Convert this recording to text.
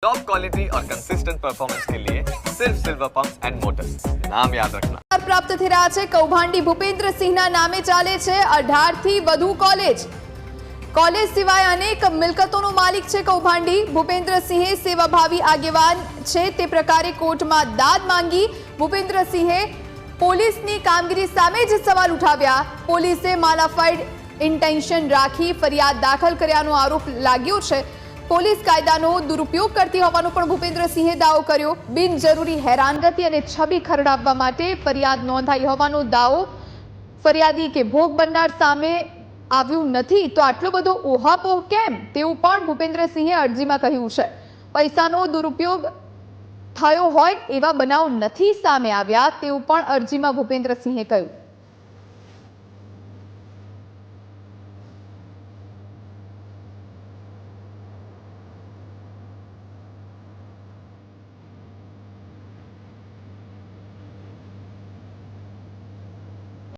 Top quality और consistent performance के लिए सिर्फ सिल्वर पंप्स एंड मोटर्स, नाम याद रखना। प्राप्त થઈ રહ્યા છે કૌભાંડી ભૂપેન્દ્રસિંહના નામે ચાલે છે 18 થી વધુ કોલેજ સિવાય અનેક મિલકતોનો માલિક છે કૌભાંડી ભૂપેન્દ્રસિંહે સેવાભાવી આગેવાન છે તે પ્રકારે કોર્ટમાં દાદ માંગી ભૂપેન્દ્રસિંહે પોલીસની કામગીરી સામે જ સવાલ ઉઠાવ્યા પોલીસે માલાફાઇડ ઇન્ટેન્શન રાખી ફરિયાદ દાખલ કર્યાનો આરોપ લાગ્યો છે પોલીસ કાયદાનો દુરુપયોગ કરતી હોવાનો પણ ભૂપેન્દ્રસિંહે દાવો કર્યો બિનજરૂરી હેરાનગતિ અને છબી ખરડાવવા માટે ફરિયાદ નોંધાઈ હોવાનો દાવો ફરિયાદી કે ભોગ બનનાર સામે આવ્યું નથી તો આટલો બધો ઓહાપોહ કેમ તેવું પણ ભૂપેન્દ્રસિંહે અરજીમાં કહ્યું છે પૈસાનો દુરુપયોગ થયો હોય એવા બનાવ નથી સામે આવ્યા તેવું પણ અરજીમાં ભૂપેન્દ્રસિંહે કહ્યું